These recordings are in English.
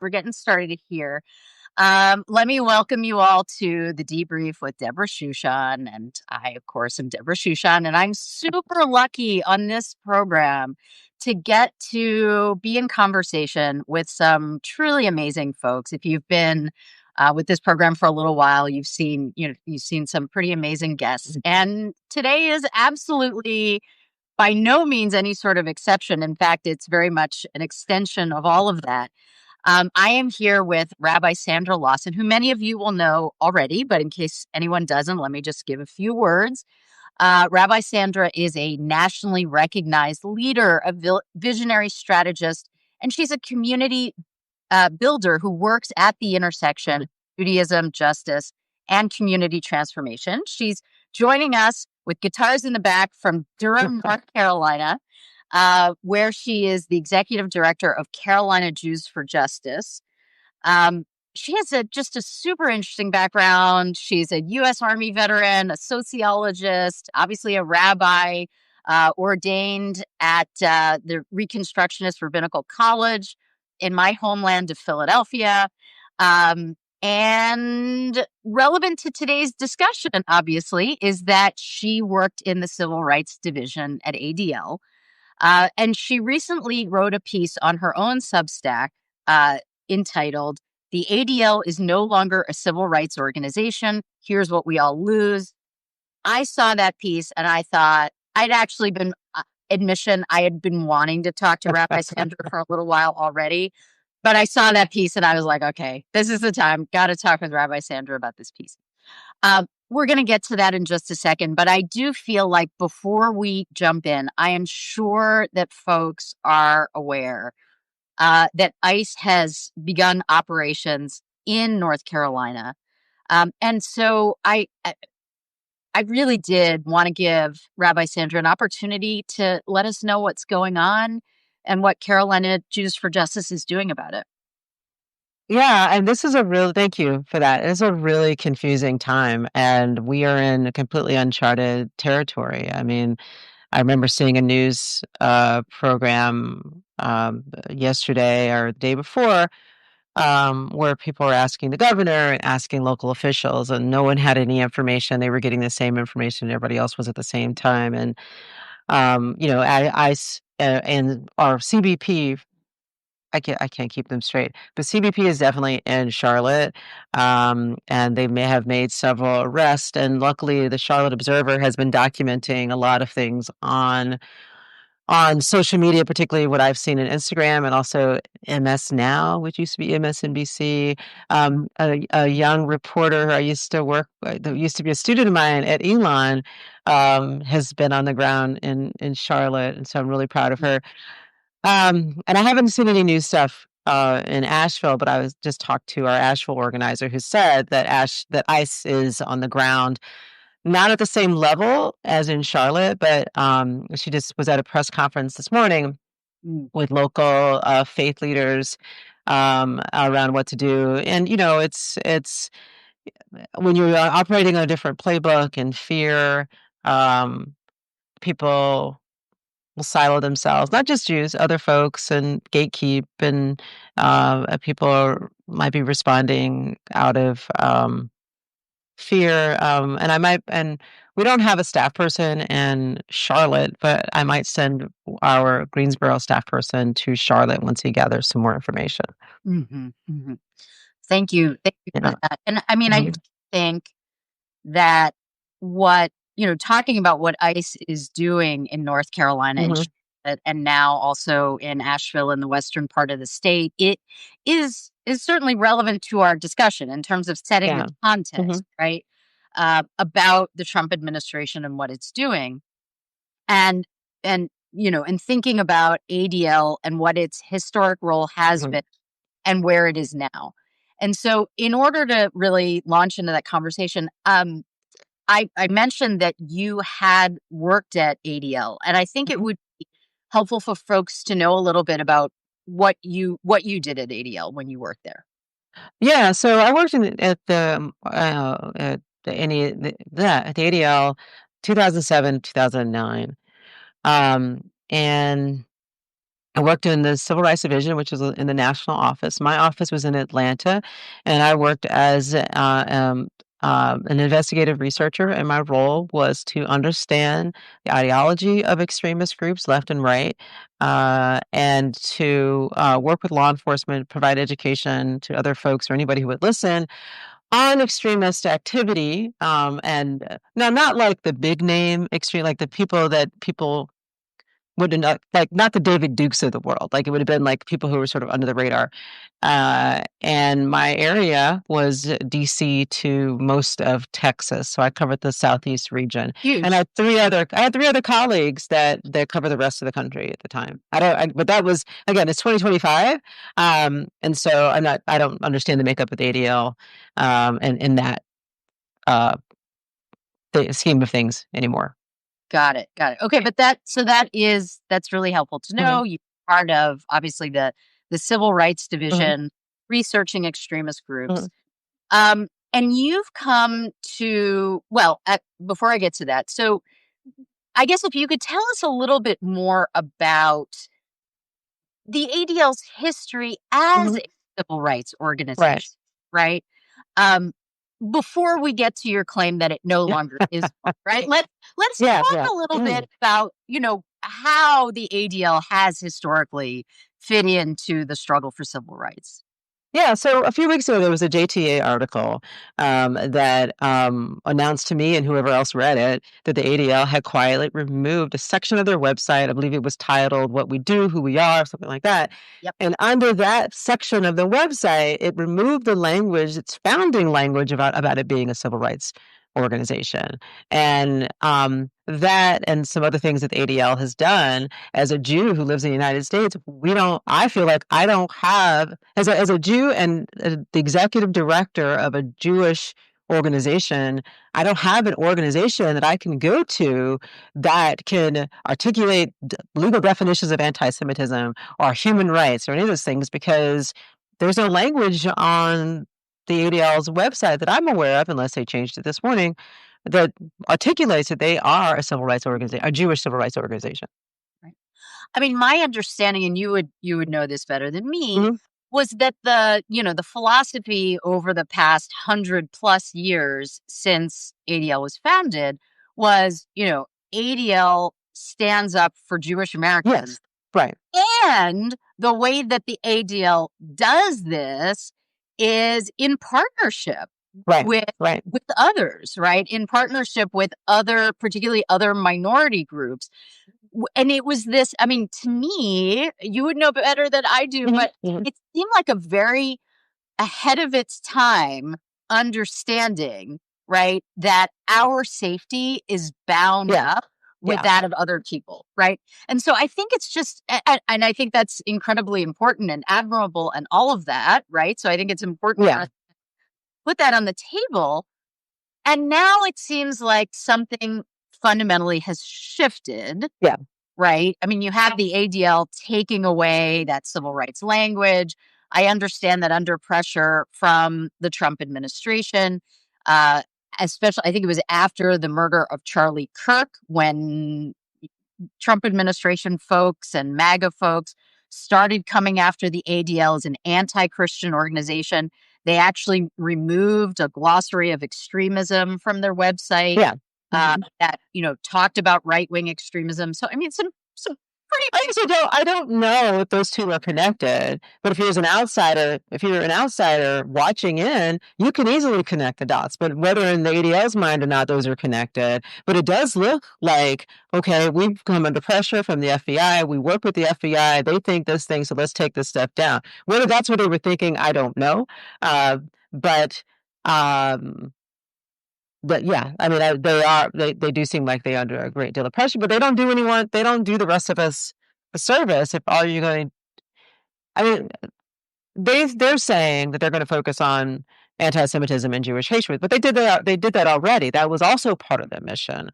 We're getting started here. Let me welcome you all to the debrief with Deborah Shushan. And I, of course, am Deborah Shushan. And I'm super lucky on this program to get to be in conversation with some truly amazing folks. If you've been with this program for a little while, you've seen some pretty amazing guests. And today is absolutely by no means any sort of exception. In fact, it's very much an extension of all of that. I am here with Rabbi Sandra Lawson, who many of you will know already, but in case anyone doesn't, let me just give a few words. Rabbi Sandra is a nationally recognized leader, a visionary strategist, and she's a community builder who works at the intersection of Judaism, justice, and community transformation. She's joining us with guitars in the back from Durham, North Carolina, where she is the executive director of Carolina Jews for Justice. She has just a super interesting background. She's a U.S. Army veteran, a sociologist, obviously a rabbi, ordained at the Reconstructionist Rabbinical College in my homeland of Philadelphia. And relevant to today's discussion, obviously, is that she worked in the Civil Rights Division at ADL. And she recently wrote a piece on her own Substack entitled, "The ADL is no longer a civil rights organization. Here's what we all lose." I saw that piece and I thought I'd actually been, admission, I had been wanting to talk to Rabbi Sandra for a little while already. But I saw that piece and I was like, okay, this is the time. Got to talk with Rabbi Sandra about this piece. We're going to get to that in just a second, but I do feel like before we jump in, I am sure that folks are aware that ICE has begun operations in North Carolina. And so I really did want to give Rabbi Sandra an opportunity to let us know what's going on and what Carolina Jews for Justice is doing about it. Yeah, and this is thank you for that. It's a really confusing time, and we are in a completely uncharted territory. I mean, I remember seeing a news program yesterday or the day before where people were asking the governor and asking local officials, and no one had any information. They were getting the same information everybody else was at the same time. And, and our CBP, I can't keep them straight. But CBP is definitely in Charlotte, and they may have made several arrests. And luckily, the Charlotte Observer has been documenting a lot of things on social media, particularly what I've seen on Instagram and also MS Now, which used to be MSNBC. A young reporter I used to work with, that used to be a student of mine at Elon, has been on the ground in Charlotte, and so I'm really proud of her. And I haven't seen any new stuff in Asheville, but I was just talked to our Asheville organizer who said that ICE is on the ground, not at the same level as in Charlotte, but she just was at a press conference this morning with local faith leaders around what to do. And it's when you're operating on a different playbook and fear, people will silo themselves, not just Jews, other folks, and gatekeep, and might be responding out of fear. And we don't have a staff person in Charlotte, but I might send our Greensboro staff person to Charlotte once he gathers some more information. Mm-hmm, mm-hmm. Thank you for Yeah. that. And I mean, I think that talking about what ICE is doing in North Carolina and and now also in Asheville in the western part of the state, it is certainly relevant to our discussion in terms of setting the context, right? About the Trump administration and what it's doing. And thinking about ADL and what its historic role has been and where it is now. And so in order to really launch into that conversation, I mentioned that you had worked at ADL, and I think it would be helpful for folks to know a little bit about what you did at ADL when you worked there. Yeah, so I worked at the ADL 2007, 2009. And I worked in the Civil Rights Division, which is in the national office. My office was in Atlanta, and I worked as an investigative researcher, and my role was to understand the ideology of extremist groups, left and right, and to work with law enforcement, provide education to other folks or anybody who would listen on extremist activity. And now, not like the big name extreme, like the people that people would not like, not the David Dukes of the world. Like it would have been like people who were sort of under the radar. And my area was DC to most of Texas, so I covered the southeast region. And Huge. I had three other colleagues that cover the rest of the country at the time. But that was again, it's 2025, and so I don't understand the makeup of the ADL, and in that uh, the scheme of things anymore. Got it. Got it. Okay, but that's really helpful to Mhm, know. You're part of obviously the Civil Rights mhm, Division researching extremist groups. mhm, And you've come to, well, before I get to that, so I guess if you could tell us a little bit more about the ADL's history as mhm. a civil rights Right. organization, right? Um, before we get to your claim that it no longer is, right? Let's Yeah, talk yeah. a little bit about, how the ADL has historically fit into the struggle for civil rights. Yeah, so a few weeks ago, there was a JTA article that announced to me and whoever else read it that the ADL had quietly removed a section of their website. I believe it was titled What We Do, Who We Are, something like that. Yep. And under that section of the website, it removed the language, its founding language about it being a civil rights organization. And that and some other things that the ADL has done as a Jew who lives in the United States, I feel like I don't have, as a Jew and the executive director of a Jewish organization, I don't have an organization that I can go to that can articulate legal definitions of anti-Semitism or human rights or any of those things because there's no language on the ADL's website that I'm aware of, unless they changed it this morning, that articulates that they are a civil rights organization, a Jewish civil rights organization. Right. I mean, my understanding, and you would know this better than me, Mhm. was that the philosophy over the past 100+ years since ADL was founded was, ADL stands up for Jewish Americans. Yes. Right. And the way that the ADL does this is in partnership Right. with Right. with others, right? In partnership with particularly other minority groups. And it was this, I mean, to me, you would know better than I do, Mhm. but Mhm. it seemed like a very ahead of its time understanding, right? That our safety is bound Yeah. up with Yeah. that of other people, right? And so I think it's just, and I think that's incredibly important and admirable and all of that, right? So I think it's important for Yeah. us to put that on the table. And now it seems like something fundamentally has shifted, Yeah. right? I mean, you have the ADL taking away that civil rights language. I understand that under pressure from the Trump administration, uh, especially, I think it was after the murder of Charlie Kirk, when Trump administration folks and MAGA folks started coming after the ADL as an anti Christian organization. They actually removed a glossary of extremism from their website Yeah. Mhm. that talked about right wing extremism. So I mean, some pretty I big. also don't know if those two are connected. But if you're an outsider watching in, you can easily connect the dots. But whether in the ADL's mind or not, those are connected. But it does look like, okay, we've come under pressure from the FBI. We work with the FBI. They think this thing, so let's take this stuff down. Whether that's what they were thinking, I don't know. But um, but yeah, I mean, they do seem like they're under a great deal of pressure, but they don't do the rest of us a service if all you're going. I mean, they're saying that they're going to focus on anti-Semitism and Jewish hatred, but they did that already. That was also part of their mission.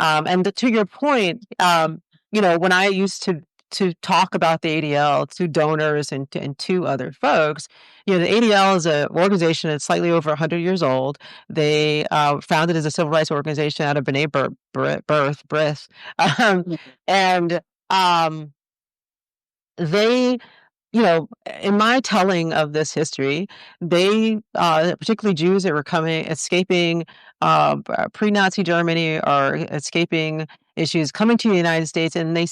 To your point, when I used to talk about the ADL to donors and to other folks, the ADL is an organization that's slightly over 100 years old. They founded as a civil rights organization out of B'nai B'rith, um, and um, they, in my telling of this history, they, particularly Jews that were escaping pre-Nazi Germany or escaping issues, coming to the United States, and they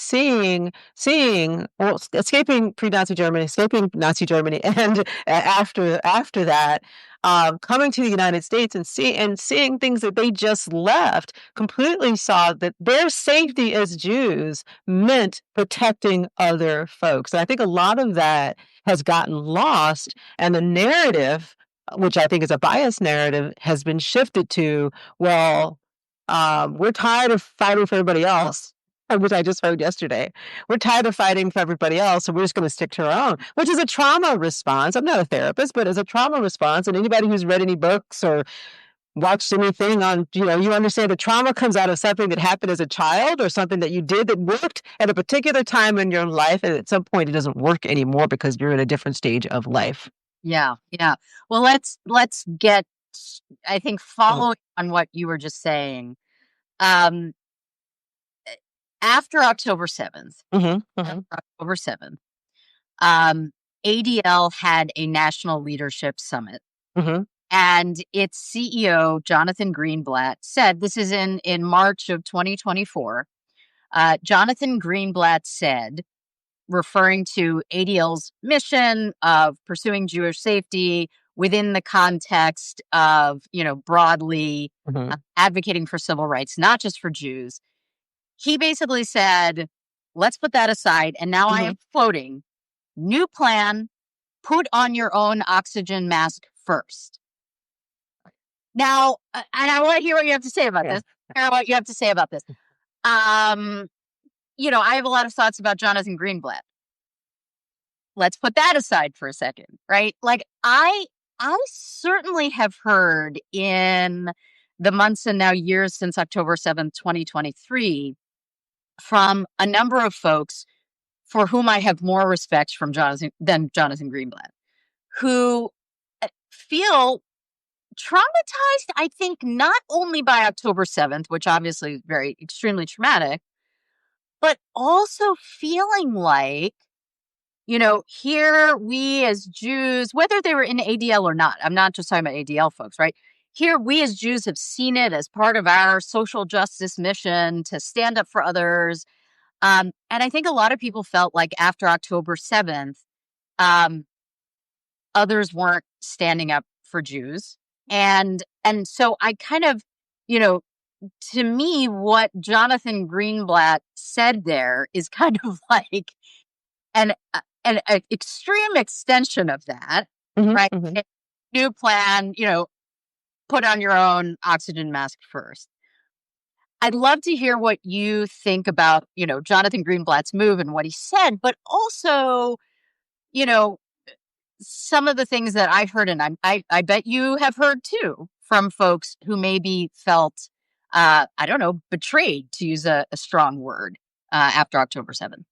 well, escaping pre-Nazi Germany, escaping Nazi Germany, and after that, coming to the United States and seeing things that they just left, completely saw that their safety as Jews meant protecting other folks. And I think a lot of that has gotten lost, and the narrative, which I think is a biased narrative, has been shifted to, well, we're tired of fighting for everybody else, which I just heard yesterday. We're tired of fighting for everybody else, so we're just going to stick to our own, which is a trauma response. I'm not a therapist, but it's a trauma response. And anybody who's read any books or watched anything on, you understand the trauma comes out of something that happened as a child or something that you did that worked at a particular time in your life. And at some point it doesn't work anymore because you're in a different stage of life. Yeah. Yeah. Well, let's get, I think, following on what you were just saying. After October 7th, ADL had a national leadership summit. And its CEO, Jonathan Greenblatt, said, this is in March of 2024, Jonathan Greenblatt said, referring to ADL's mission of pursuing Jewish safety within the context of, broadly advocating for civil rights, not just for Jews. He basically said, let's put that aside. And now I am quoting, new plan, put on your own oxygen mask first. Now, and I want to hear what you have to say about this. What you have to say about this. I have a lot of thoughts about Jonathan Greenblatt. Let's put that aside for a second, right? Like I certainly have heard in the months and now years since October 7th, 2023, from a number of folks for whom I have more respect than Jonathan Greenblatt, who feel traumatized, I think, not only by October 7th, which obviously is very extremely traumatic, but also feeling like, here we as Jews, whether they were in ADL or not, I'm not just talking about ADL folks, right? Here we as Jews have seen it as part of our social justice mission to stand up for others. And I think a lot of people felt like after October 7th, others weren't standing up for Jews. And so I kind of, to me, what Jonathan Greenblatt said there is kind of like an extreme extension of that, right? New plan, put on your own oxygen mask first. I'd love to hear what you think about, Jonathan Greenblatt's move and what he said, but also, some of the things that I've heard, and I bet you have heard too, from folks who maybe felt, I don't know, betrayed, to use a strong word, after October 7th.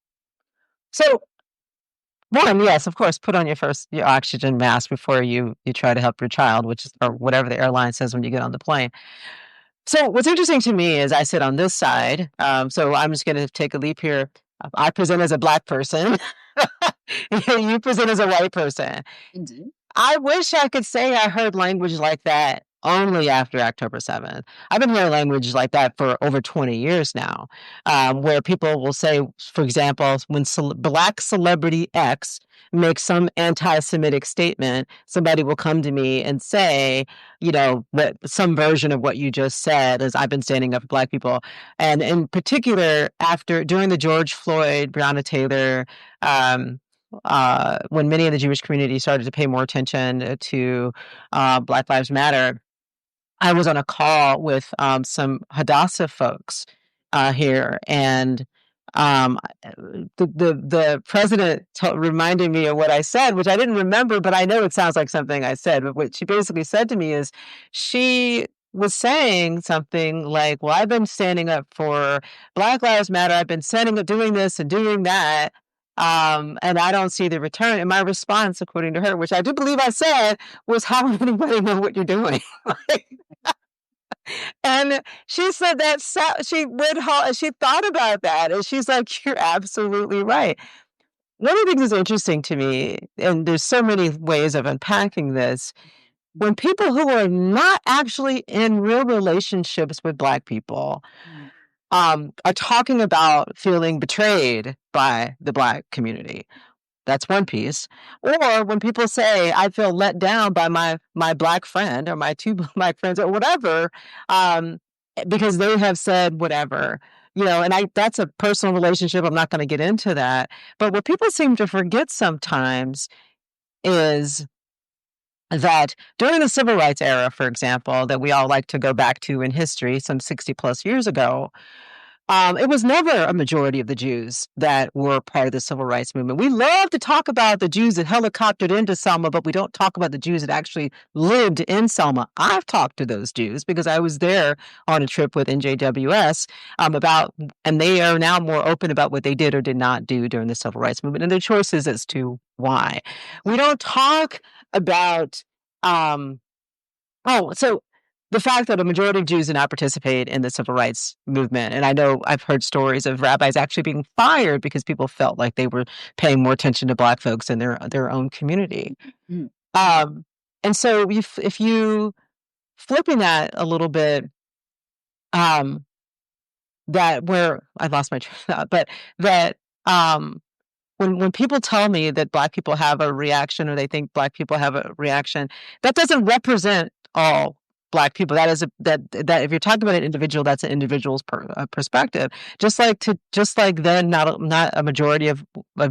So, one, yes, of course, put on your oxygen mask before you try to help your child, or whatever the airline says when you get on the plane. So what's interesting to me is I sit on this side. So I'm just going to take a leap here. I present as a Black person. You present as a white person. Indeed. I wish I could say I heard language like that only after October 7th. I've been hearing language like that for over 20 years now, where people will say, for example, when Black celebrity X makes some anti-Semitic statement, somebody will come to me and say, that some version of what you just said is, I've been standing up for Black people. And in particular, during the George Floyd, Breonna Taylor, when many of the Jewish community started to pay more attention to Black Lives Matter, I was on a call with some Hadassah folks here, and the president reminded me of what I said, which I didn't remember, but I know it sounds like something I said. But what she basically said to me is, she was saying something like, well, I've been standing up for Black Lives Matter. I've been doing this and doing that. And I don't see the return. And my response, according to her, which I do believe I said, was, how would anybody know what you're doing? And she said that she thought about that, and she's like, you're absolutely right. one of the things that's interesting to me, and there's so many ways of unpacking this, when people who are not actually in real relationships with Black people are talking about feeling betrayed by the Black community. That's one piece. Or when people say, I feel let down by my Black friend or my two Black friends or whatever, because they have said whatever. And that's a personal relationship. I'm not going to get into that. But what people seem to forget sometimes is that during the civil rights era, for example, that we all like to go back to in history, some 60 plus years ago, it was never a majority of the Jews that were part of the civil rights movement. We love to talk about the Jews that helicoptered into Selma, but we don't talk about the Jews that actually lived in Selma. I've talked to those Jews because I was there on a trip with NJWS and they are now more open about what they did or did not do during the civil rights movement and their choices as to why. We don't talk about, so the fact that a majority of Jews did not participate in the civil rights movement, and I know I've heard stories of rabbis actually being fired because people felt like they were paying more attention to Black folks in their own community. And so if you flipping that a little bit, that where I lost my train of thought, but that when people tell me that Black people have a reaction or they think Black people have a reaction, that doesn't represent all Black people. That is that if you're talking about an individual, that's an individual's perspective. Just like then, not a majority of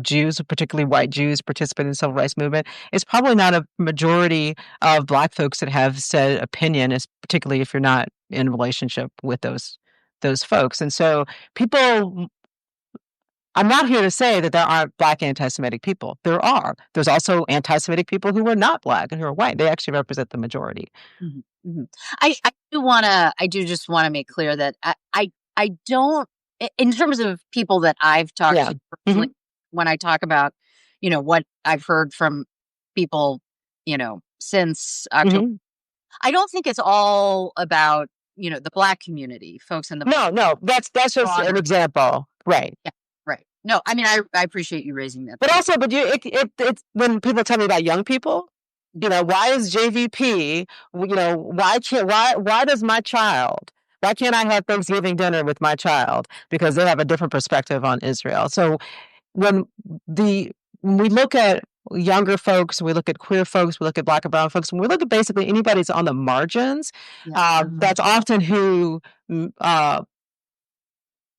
Jews, particularly white Jews, participate in the civil rights movement. It's probably not a majority of Black folks that have said opinion, particularly if you're not in a relationship with those folks. And so people. I'm not here to say that there aren't Black anti-Semitic people. There are. There's also anti-Semitic people who are not Black and who are white. They actually represent the majority. I do just want to make clear that I don't, in terms of people that I've talked to personally, when I talk about, what I've heard from people, since October, I don't think it's all about, the Black community, folks in the No, that's just an example, right? Yeah, right. No, I mean I appreciate you raising that. But also, it's when people tell me about young people, why is JVP? Why does my child? Why can't I have Thanksgiving dinner with my child? Because they have a different perspective on Israel. So when we look at younger folks, we look at queer folks, we look at Black and brown folks, when we look at basically anybody that's on the margins, that's often who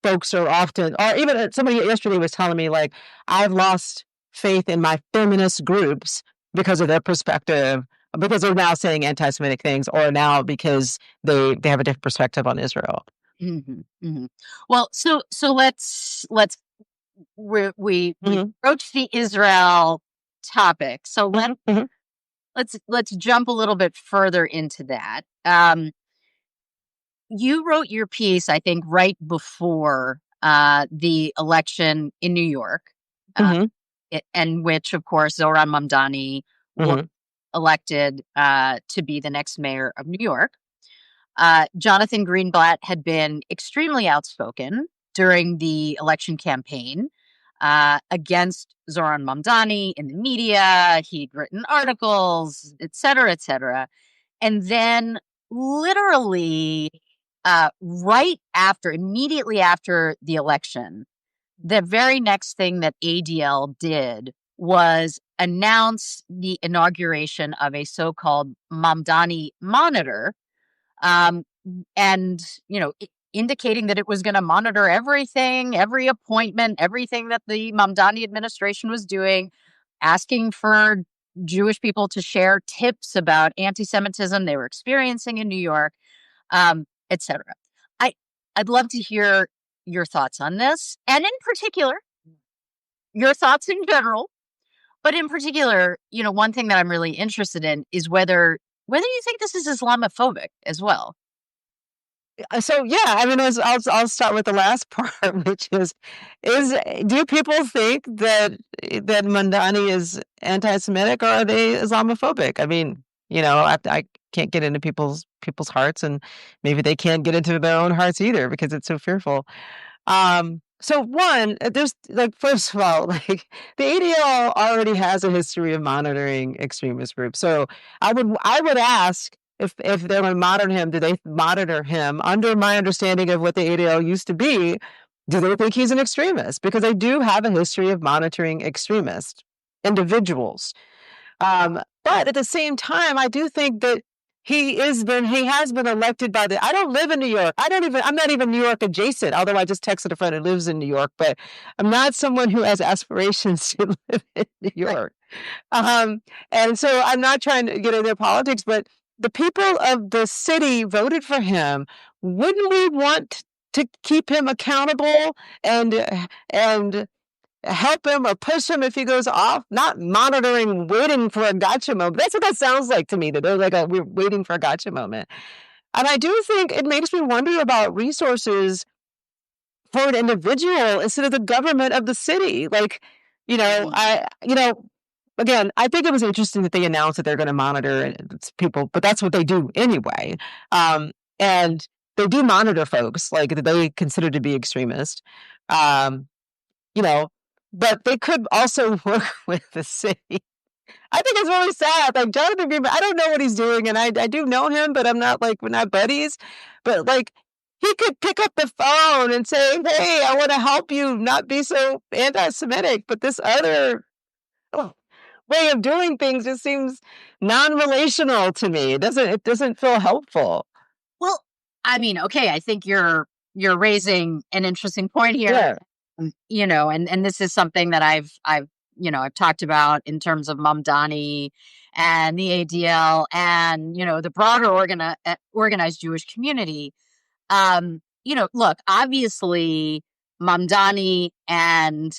folks are often, or even somebody yesterday was telling me, like, I've lost faith in my feminist groups because of their perspective, because they're now saying anti-Semitic things, or now because they have a different perspective on Israel. Well, so we approach the Israel topic. So let's jump a little bit further into that. You wrote your piece, I think, right before the election in New York, in which, of course, Zohran Mamdani was elected to be the next mayor of New York. Jonathan Greenblatt had been extremely outspoken during the election campaign against Zohran Mamdani in the media. He'd written articles, et cetera, et cetera. And then literally immediately after the election, the very next thing that ADL did was announce the inauguration of a so-called Mamdani monitor, and, indicating that it was going to monitor everything, every appointment, everything that the Mamdani administration was doing, asking for Jewish people to share tips about anti-Semitism they were experiencing in New York, etc. I'd love to hear your thoughts on this, and in particular, your thoughts in general. But in particular, one thing that I'm really interested in is whether you think this is Islamophobic as well. So yeah, I mean, I'll start with the last part, which is do people think that Mamdani is anti-Semitic, or are they Islamophobic? I mean, I can't get into people's hearts, and maybe they can't get into their own hearts either because it's so fearful. So one, there's like, first of all, like the ADL already has a history of monitoring extremist groups. So I would ask if they would monitor him, do they monitor him under my understanding of what the ADL used to be? Do they think he's an extremist? Because they do have a history of monitoring extremist individuals. But at the same time, I do think that he has been elected by I don't live in New York. I'm not even New York adjacent, although I just texted a friend who lives in New York, but I'm not someone who has aspirations to live in New York. Um, and so I'm not trying to get into their politics, but the people of the city voted for him. Wouldn't we want to keep him accountable and help him or push him if he goes off, not monitoring, waiting for a gotcha moment? That's what that sounds like to me, that they're like, we're waiting for a gotcha moment. And I do think it makes me wonder about resources for an individual instead of the government of the city. Like, again, I think it was interesting that they announced that they're going to monitor people, but that's what they do anyway. And they do monitor folks like that they consider to be extremist. Um, you know, but they could also work with the city. I think it's really sad. Like Jonathan Greenblatt, I don't know what he's doing, and I do know him, but I'm not like, we're not buddies. But like, he could pick up the phone and say, "Hey, I want to help you not be so anti-Semitic." But this other way of doing things just seems non-relational to me. It doesn't feel helpful. Well, I mean, okay, I think you're raising an interesting point here. Yeah. And this is something that I've talked about in terms of Mamdani and the ADL and, the broader organized Jewish community. Look, obviously, Mamdani and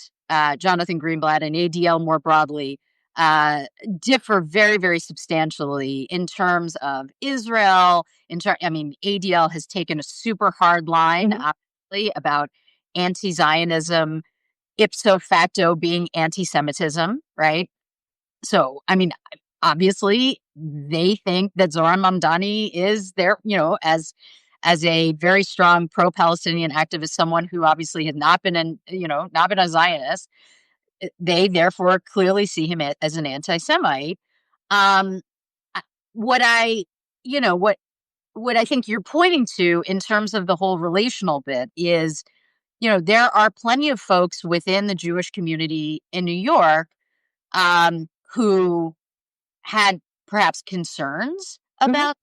Jonathan Greenblatt and ADL more broadly uh, differ very, very substantially in terms of Israel. ADL has taken a super hard line, obviously, about anti-Zionism, ipso facto being anti-Semitism, right? So, obviously, they think that Zoran Mamdani is there, as a very strong pro-Palestinian activist, someone who obviously has not been a Zionist. They therefore clearly see him as an anti-Semite. Um, what I, what I think you're pointing to in terms of the whole relational bit is, there are plenty of folks within the Jewish community in New York who had perhaps concerns about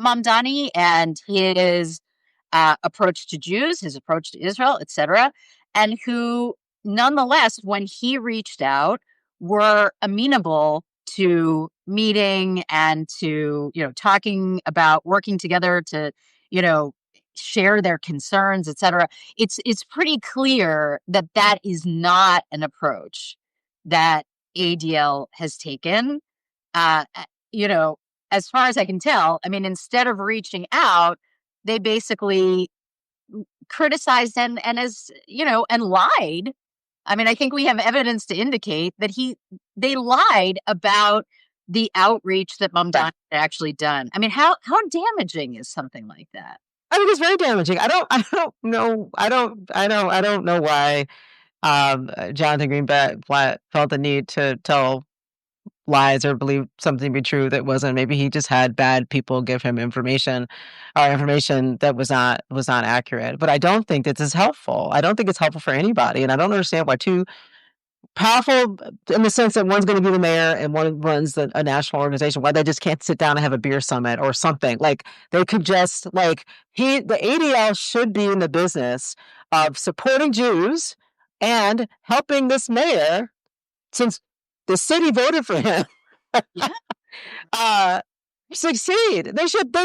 Mamdani and his approach to Jews, his approach to Israel, etc., and who, nonetheless, when he reached out, were amenable to meeting and to talking about working together to you know share their concerns, etc. It's pretty clear that that is not an approach that ADL has taken. Uh, uh, you know, as far as I can tell, instead of reaching out, they basically criticized and lied. I think we have evidence to indicate that they lied about the outreach that Mamdani had actually done. How damaging is something like that? I think it's very damaging. I don't know. I don't know why Jonathan Greenblatt felt the need to tell lies or believe something to be true that wasn't. Maybe he just had bad people give him information that was not accurate. But I don't think this is helpful. I don't think it's helpful for anybody, and I don't understand why two powerful, in the sense that one's going to be the mayor and one runs a national organization, why they just can't sit down and have a beer summit or something. Like they could just the ADL should be in the business of supporting Jews and helping this mayor, since the city voted for him, Yeah. uh, succeed. They should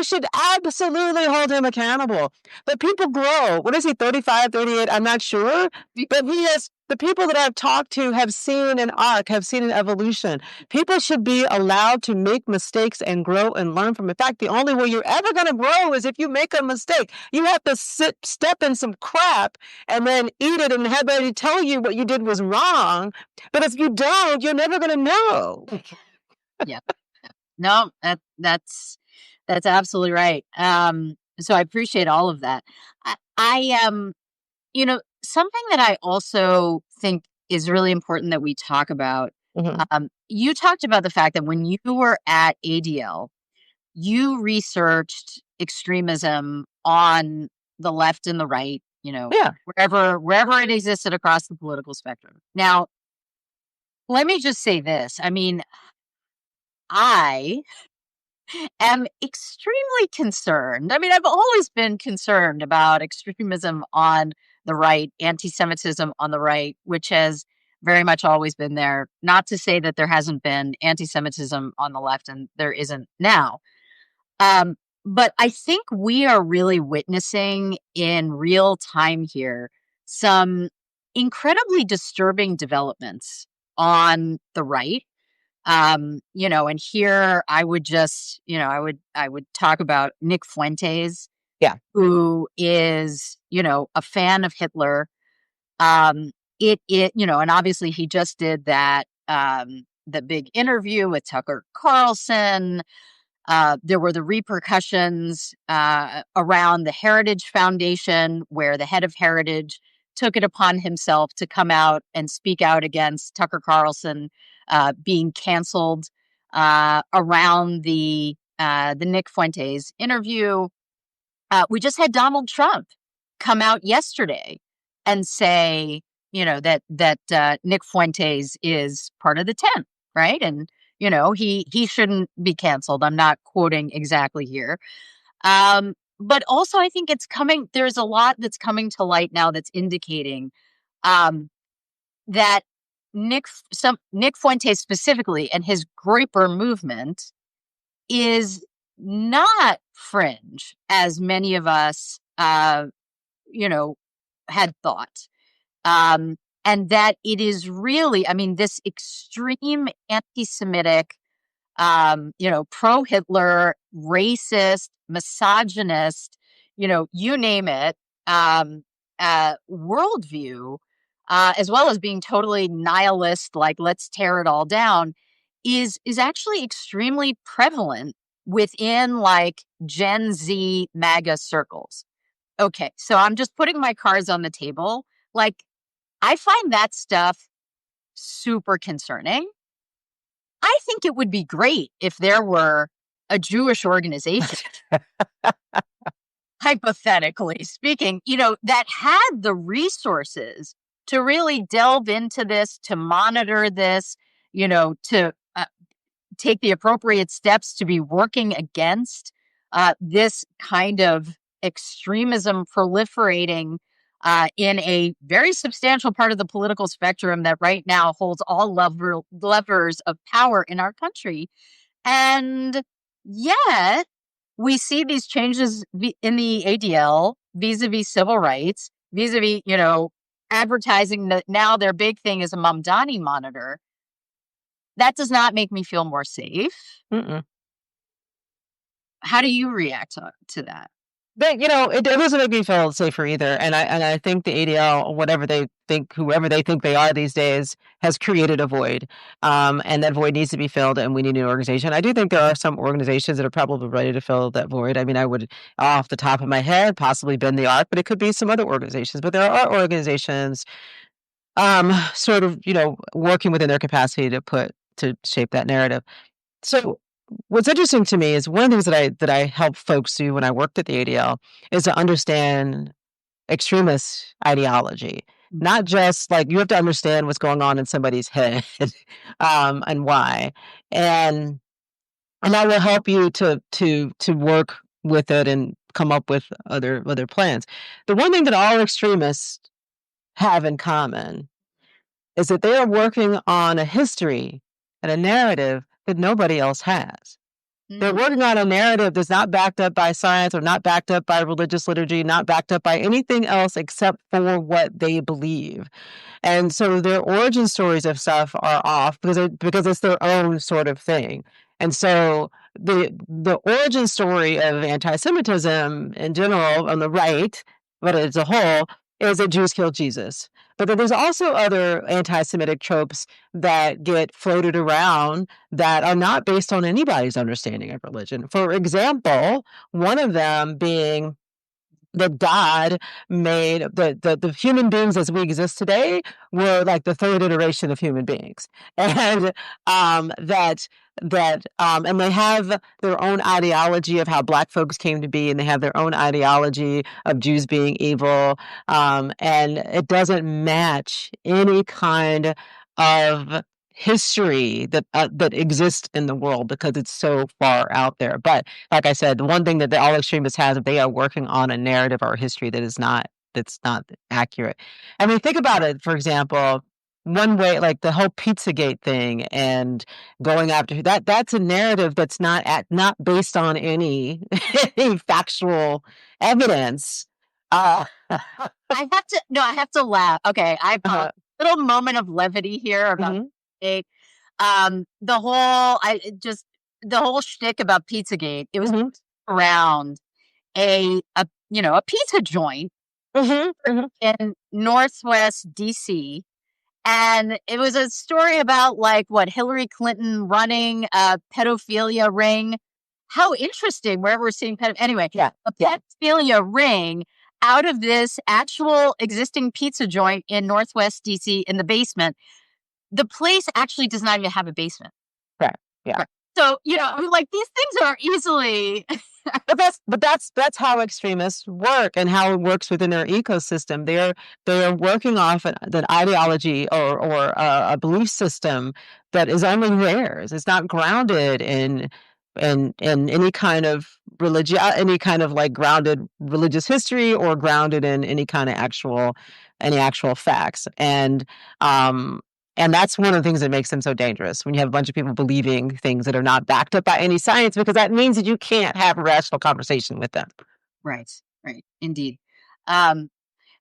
absolutely hold him accountable. But people grow. What is he, 35, 38? I'm not sure. But the people that I've talked to have seen an arc, have seen an evolution. People should be allowed to make mistakes and grow and learn from it. In fact, the only way you're ever going to grow is if you make a mistake. You have to step in some crap and then eat it and have somebody tell you what you did was wrong. But if you don't, you're never going to know. Yeah. No, that's absolutely right. So I appreciate all of that. I am. Something that I also think is really important that we talk about. Hmm. You talked about the fact that when you were at ADL, you researched extremism on the left and the right, Yeah. wherever it existed across the political spectrum. Now, let me just say this. I mean, I am extremely concerned. I mean, I've always been concerned about extremism on the right, anti Semitism on the right, which has very much always been there. Not to say that there hasn't been anti Semitism on the left and there isn't now. Um, but I think we are really witnessing in real time here some incredibly disturbing developments on the right. And here I would just, I would talk about Nick Fuentes, Yeah. who is, a fan of Hitler. And obviously he just did that, the big interview with Tucker Carlson. There were the repercussions around the Heritage Foundation, where the head of Heritage took it upon himself to come out and speak out against Tucker Carlson being canceled around the Nick Fuentes interview. We just had Donald Trump come out yesterday and say, that Nick Fuentes is part of the 10, right? And he shouldn't be canceled. I'm not quoting exactly here. But also I think there's a lot that's coming to light now that's indicating um, that Nick Fuentes specifically and his Groyper movement is not fringe as many of us, you know, had thought. And that it is really, I mean, this extreme anti-Semitic, pro-Hitler, racist, misogynist, you name it, worldview, as well as being totally nihilist, like let's tear it all down, is actually extremely prevalent within like Gen Z MAGA circles. Okay, so I'm just putting my cards on the table. Like, I find that stuff super concerning. I think it would be great if there were a Jewish organization, hypothetically speaking, that had the resources to really delve into this, to monitor this, to take the appropriate steps to be working against this kind of extremism proliferating in a very substantial part of the political spectrum that right now holds all levers of power in our country. And yet, we see these changes in the ADL vis-a-vis civil rights, vis-a-vis, advertising that now their big thing is a Mamdani monitor. That does not make me feel more safe. Mm-mm. How do you react to that? But it doesn't make me feel safer either. And I think the ADL, whoever they think they are these days, has created a void. And that void needs to be filled, and we need an organization. I do think there are some organizations that are probably ready to fill that void. I mean, I would, off the top of my head, possibly bend the arc, but it could be some other organizations. But there are organizations, sort of, working within their capacity to shape that narrative. So what's interesting to me is one of the things that I help folks do when I worked at the ADL is to understand extremist ideology. Not just like you have to understand what's going on in somebody's head, and why. And I will help you to work with it and come up with other plans. The one thing that all extremists have in common is that they are working on a history and a narrative that nobody else has. They're working on a narrative that's not backed up by science or not backed up by religious liturgy, not backed up by anything else except for what they believe. And so their origin stories of stuff are off because it's their own sort of thing. And so the origin story of anti-Semitism in general on the right, but as a whole, is that Jews killed Jesus. But then there's also other anti-Semitic tropes that get floated around that are not based on anybody's understanding of religion. For example, one of them being that God made the human beings as we exist today were like the third iteration of human beings, and and they have their own ideology of how Black folks came to be, and they have their own ideology of Jews being evil, and it doesn't match any kind of history that exists in the world because it's so far out there. But like I said, the one thing that all extremists have is they are working on a narrative or history that's not accurate. I mean, think about it. For example, one way, like the whole Pizzagate thing and going after that's a narrative that's not based on any any factual evidence. I have to laugh. Okay, I have a little moment of levity here about the whole shtick about Pizzagate. It was around a pizza joint in Northwest DC. And it was a story about like what Hillary Clinton running a pedophilia ring. How interesting, where we're seeing anyway, a pedophilia ring out of this actual existing pizza joint in Northwest DC in the basement. The place actually does not even have a basement. Right. Yeah. Right. So, like these things are easily but that's how extremists work and how it works within their ecosystem. They are working off an ideology or a belief system that is only theirs. It's not grounded in any kind of religion, any kind of like grounded religious history or grounded in any kind of actual facts. And that's one of the things that makes them so dangerous when you have a bunch of people believing things that are not backed up by any science, because that means that you can't have a rational conversation with them. Right, indeed.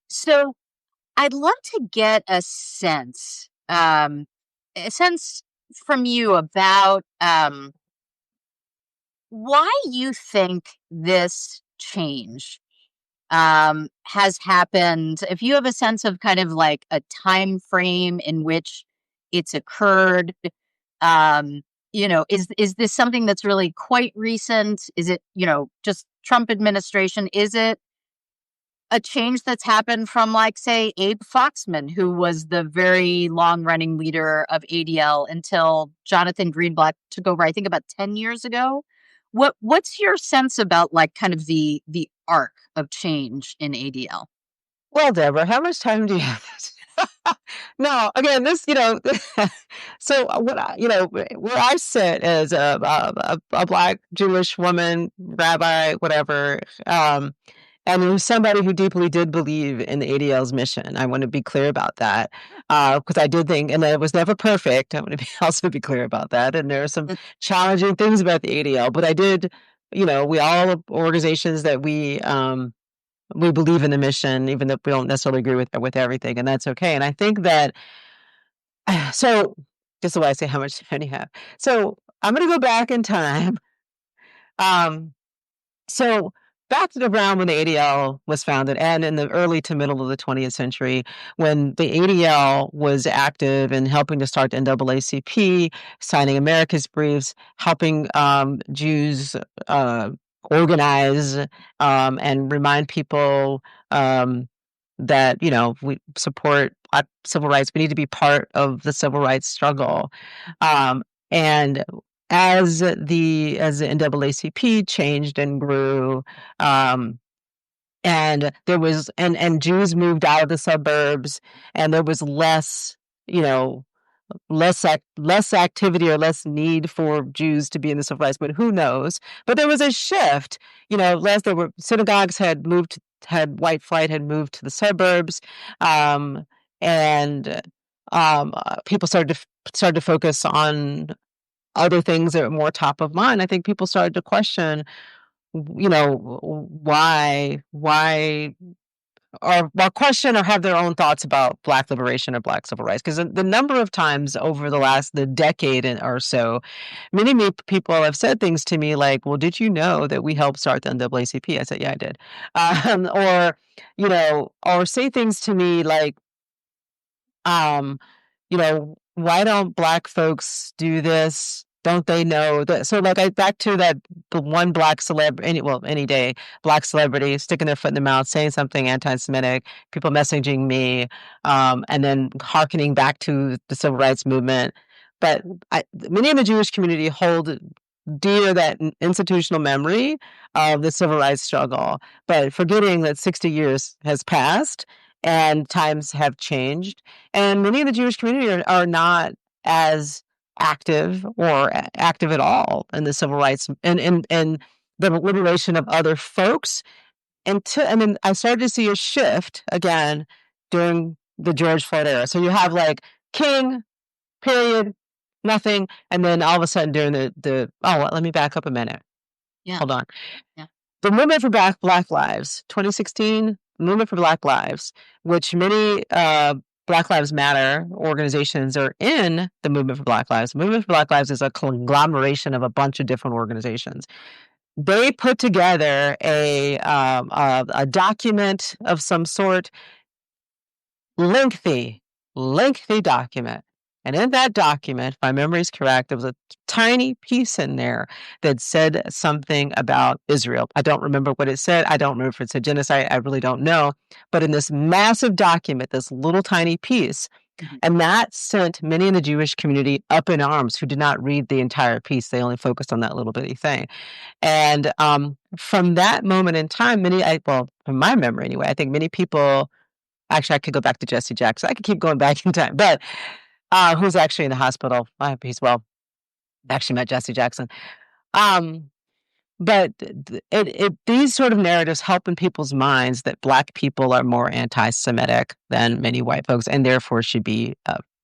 So I'd love to get a sense from you about why you think this change has happened. If you have a sense of kind of like a time frame in which it's occurred, is this something that's really quite recent? Is it, just Trump administration? Is it a change that's happened from, like, say, Abe Foxman, who was the very long-running leader of ADL until Jonathan Greenblatt took over, I think, about 10 years ago? What's your sense about, like, kind of the arc of change in ADL? Well, Deborah, how much time do you have? No, again, so where I sit as a Black Jewish woman, rabbi, whatever, and who's somebody who deeply did believe in the ADL's mission. I want to be clear about that, because I did think, and it was never perfect. I want to also be clear about that. And there are some challenging things about the ADL, but I did, we all have organizations that we believe in the mission, even if we don't necessarily agree with everything, and that's okay. And I think that, so this is why I say how much time you have. So I'm going to go back in time. So back to around when the ADL was founded and in the early to middle of the 20th century, when the ADL was active in helping to start the NAACP, signing America's briefs, helping Jews organize and remind people that, we support civil rights. We need to be part of the civil rights struggle. And as the NAACP changed and grew, and there was and Jews moved out of the suburbs, and there was less, less activity or less need for Jews to be in the civil rights, but who knows? But there was a shift, less there were synagogues white flight had moved to the suburbs, and people started to focus on other things that are more top of mind. I think people started to question, why, or question or have their own thoughts about Black liberation or Black civil rights. Because the number of times over the decade or so, many people have said things to me like, well, did you know that we helped start the NAACP? I said, yeah, I did. Or say things to me like, why don't Black folks do this Don't they know that? So like back to that, the one black celebrity, any day, black celebrity sticking their foot in the mouth, saying something anti-Semitic, people messaging me, and then hearkening back to the civil rights movement. But many in the Jewish community hold dear that institutional memory of the civil rights struggle, but forgetting that 60 years has passed and times have changed. And many in the Jewish community are not as active or active at all in the civil rights and the liberation of other folks. And then I started to see a shift again during the George Floyd era. So you have like King, period, nothing, and then all of a sudden during let me back up a minute. Yeah. Hold on. Yeah. The movement for Black Lives, 2016, movement for Black Lives, which many Black Lives Matter organizations are in the movement for Black Lives. The movement for Black Lives is a conglomeration of a bunch of different organizations. They put together a document of some sort, lengthy document. And in that document, if my memory is correct, there was a tiny piece in there that said something about Israel. I don't remember what it said. I don't remember if it said genocide. I really don't know. But in this massive document, this little tiny piece, and that sent many in the Jewish community up in arms who did not read the entire piece. They only focused on that little bitty thing. And from that moment in time, from my memory anyway, I think many people, actually, I could go back to Jesse Jackson. I could keep going back in time, but who's actually in the hospital. I hope he's well. Actually met Jesse Jackson. But these sort of narratives help in people's minds that Black people are more anti-Semitic than many white folks, and therefore should be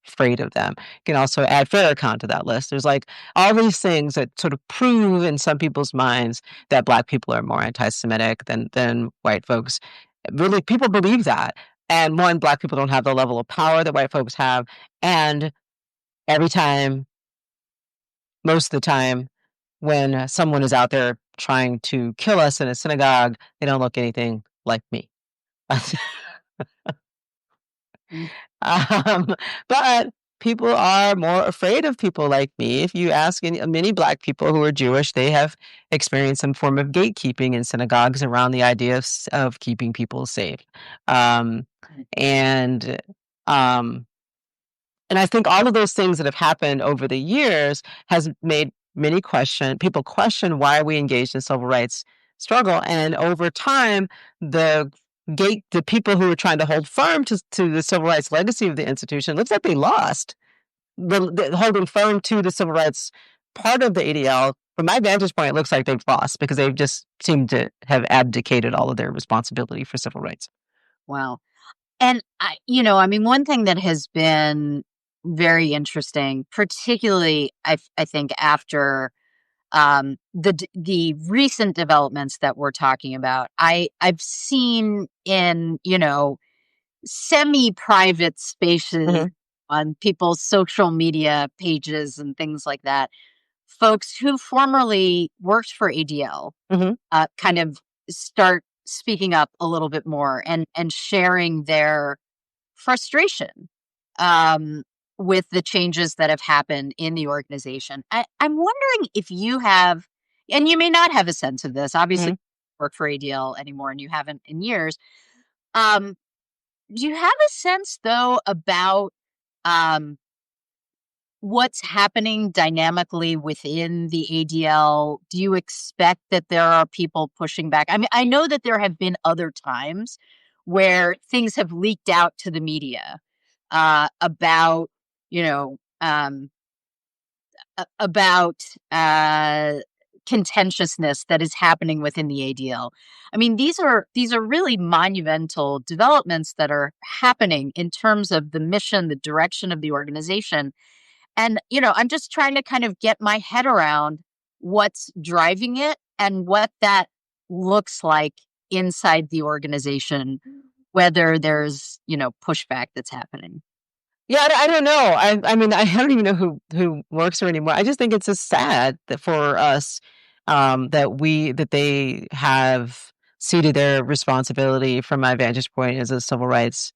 afraid of them. You can also add Farrakhan to that list. There's like all these things that sort of prove in some people's minds that Black people are more anti-Semitic than white folks. Really, people believe that. And one, Black people don't have the level of power that white folks have. And every time, most of the time, when someone is out there trying to kill us in a synagogue, they don't look anything like me. But people are more afraid of people like me. If you ask many Black people who are Jewish, they have experienced some form of gatekeeping in synagogues around the idea of keeping people safe. And I think all of those things that have happened over the years has made people question why we engaged in civil rights struggle. And over time, the people who were trying to hold firm to the civil rights legacy of the institution, looks like they lost. The holding firm to the civil rights part of the ADL, from my vantage point, it looks like they've lost because they've just seemed to have abdicated all of their responsibility for civil rights. Wow. And one thing that has been very interesting, particularly I think after the recent developments that we're talking about, I've seen in semi-private spaces on people's social media pages and things like that, folks who formerly worked for ADL kind of start speaking up a little bit more and sharing their frustration with the changes that have happened in the organization. I'm wondering if you have, and you may not have a sense of this, obviously you don't work for ADL anymore and you haven't in years. Do you have a sense, though, about what's happening dynamically within the ADL? Do you expect that there are people pushing back? I mean, I know that there have been other times where things have leaked out to the media about contentiousness that is happening within the ADL. I mean, these are really monumental developments that are happening in terms of the mission, the direction of the organization. And, I'm just trying to kind of get my head around what's driving it and what that looks like inside the organization, whether there's, pushback that's happening. Yeah, I don't know. I mean, I don't even know who works there anymore. I just think it's just sad that for us, that they have ceded their responsibility from my vantage point as a civil rights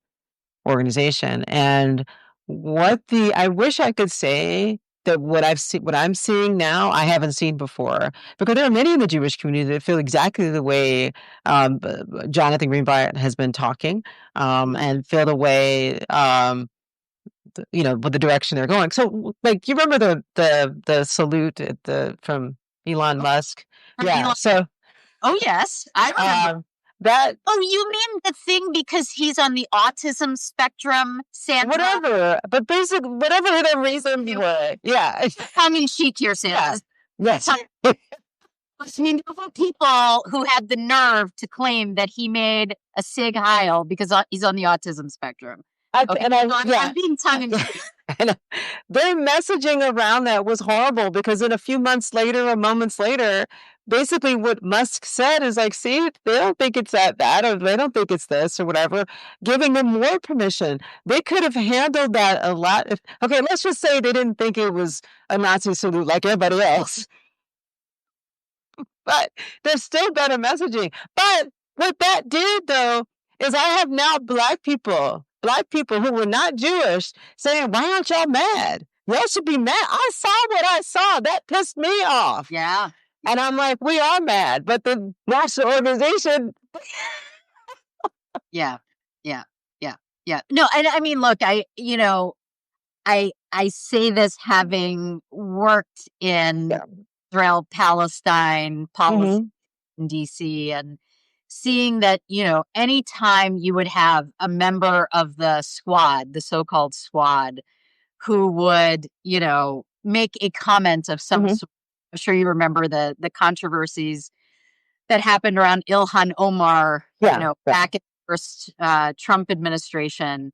organization. And I wish I could say that what I'm seeing now, I haven't seen before. Because there are many in the Jewish community that feel exactly the way Jonathan Greenblatt has been talking, and feel the way with the direction they're going. So, like, you remember the salute from Elon Musk? Yeah. Elon. So, oh yes, I remember that. Oh, you mean the thing because he's on the autism spectrum, Sandra? Whatever, but basically, whatever the reason for it, yeah. Tongue in cheek here, Sandra. Yeah. Yes. I mean, there were people who had the nerve to claim that he made a Sig Heil because he's on the autism spectrum. I'm being tongue in cheek. Their messaging around that was horrible because then a few months later or moments later, basically what Musk said is like, see, they don't think it's that bad, or they don't think it's this or whatever, giving them more permission. They could have handled that a lot. Okay, let's just say they didn't think it was a Nazi salute like everybody else. But there's still better messaging. But what that did, though, is I have now Black people who were not Jewish saying, why aren't y'all mad? Y'all should be mad. I saw what I saw. That pissed me off. Yeah. And I'm like, we are mad. But the national organization. Yeah. No, and I mean, look, I say this having worked in Israel, Palestine, policy in DC, and seeing that, anytime you would have a member of the squad, the so-called squad, who would, make a comment of some sort. I'm sure you remember the controversies that happened around Ilhan Omar, back in the first Trump administration.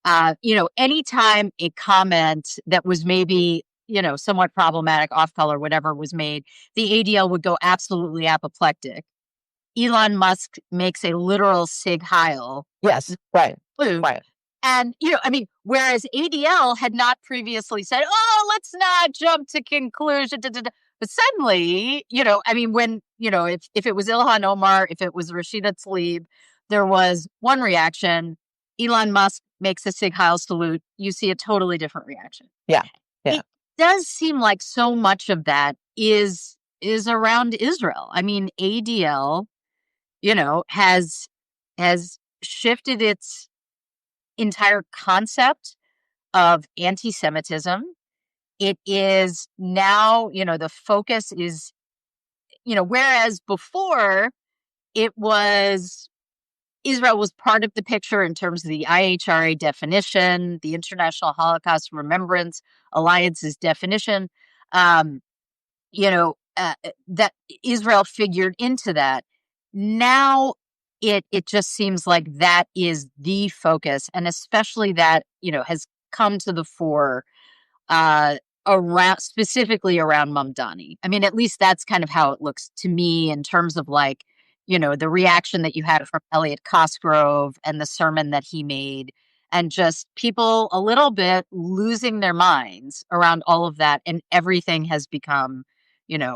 Anytime a comment that was maybe, somewhat problematic, off color, whatever was made, the ADL would go absolutely apoplectic. Elon Musk makes a literal Sig Heil. Yes, right. And, whereas ADL had not previously said, oh, let's not jump to conclusion. But suddenly, when, if it was Ilhan Omar, if it was Rashida Tlaib, there was one reaction. Elon Musk makes a Sig Heil salute. You see a totally different reaction. Yeah. It does seem like so much of that is around Israel. I mean, ADL, has shifted its entire concept of anti-Semitism. It is now, the focus is, whereas before it was Israel was part of the picture in terms of the IHRA definition, the International Holocaust Remembrance Alliance's definition, that Israel figured into that. Now it just seems like that is the focus, and especially that, has come to the fore specifically around Mamdani. I mean, at least that's kind of how it looks to me in terms of like, the reaction that you had from Elliot Cosgrove and the sermon that he made, and just people a little bit losing their minds around all of that. And everything has become,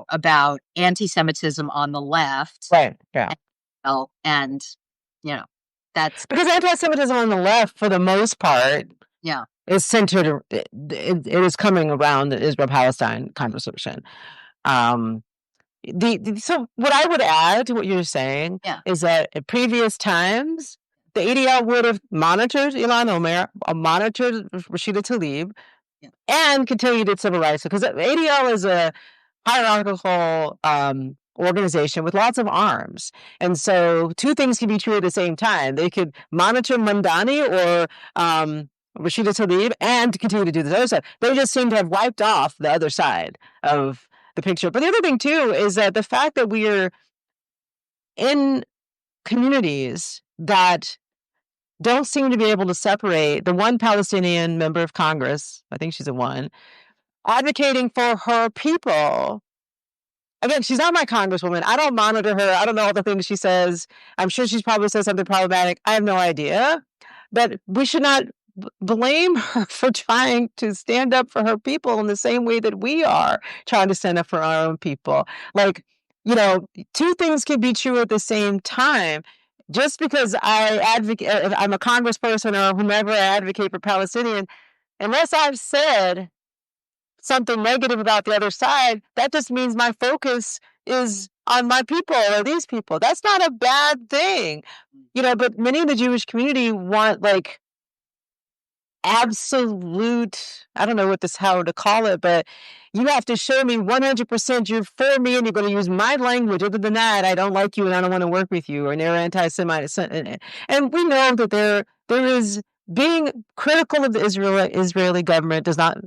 about anti-Semitism on the left. Right. Yeah. And, that's because anti-Semitism on the left, for the most part, is centered. It is coming around the Israel-Palestine conversation. So what I would add to what you're saying is that at previous times, the ADL would have monitored Ilhan Omar, monitored Rashida Tlaib, and continued its civil rights, because ADL is a hierarchical organization with lots of arms. And so two things can be true at the same time. They could monitor Mamdani or Rashida Tlaib and continue to do this other stuff. They just seem to have wiped off the other side of the picture. But the other thing, too, is that the fact that we are in communities that don't seem to be able to separate the one Palestinian member of Congress, I think she's a one, advocating for her people. Again, she's not my congresswoman. I don't monitor her. I don't know all the things she says. I'm sure she's probably said something problematic. I have no idea. But we should not blame her for trying to stand up for her people in the same way that we are trying to stand up for our own people. Like, two things can be true at the same time. Just because I'm a congressperson or whomever, I advocate for Palestinian, unless I've said something negative about the other side, that just means my focus is on my people or these people. That's not a bad thing. But many in the Jewish community want like absolute, I don't know how to call it, but you have to show me 100% you're for me and you're going to use my language. Other than that, I don't like you and I don't want to work with you, or they're anti-Semite. And we know that there is being critical of the Israeli government does not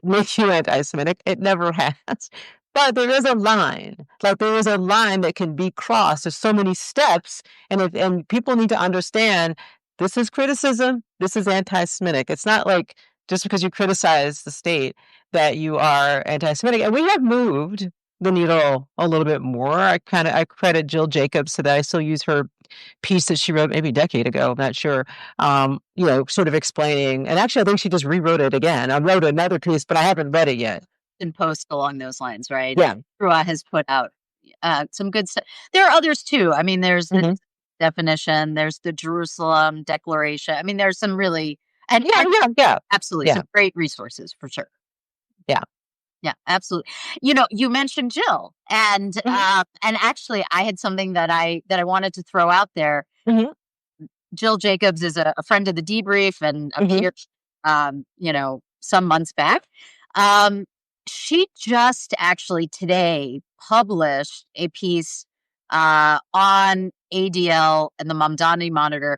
make you anti-Semitic. It never has. But there is a line. Like there is a line that can be crossed. There's so many steps, and people need to understand this is criticism. This is anti-Semitic. It's not like just because you criticize the state that you are anti-Semitic. And we have moved the needle a little bit more. I credit Jill Jacobs to that. I still use her piece that she wrote maybe a decade ago. I'm not sure. Sort of explaining. And actually, I think she just rewrote it again. I wrote another piece, but I haven't read it yet. And post along those lines, right? Yeah. Rua has put out some good stuff. There are others too. I mean, there's the definition, there's the Jerusalem Declaration. I mean, there's some really absolutely some great resources for sure. Yeah, absolutely. You mentioned Jill, and actually, I had something that I wanted to throw out there. Jill Jacobs is a friend of the debrief and appeared, some months back. She just actually today published a piece on ADL and the Mamdani Monitor.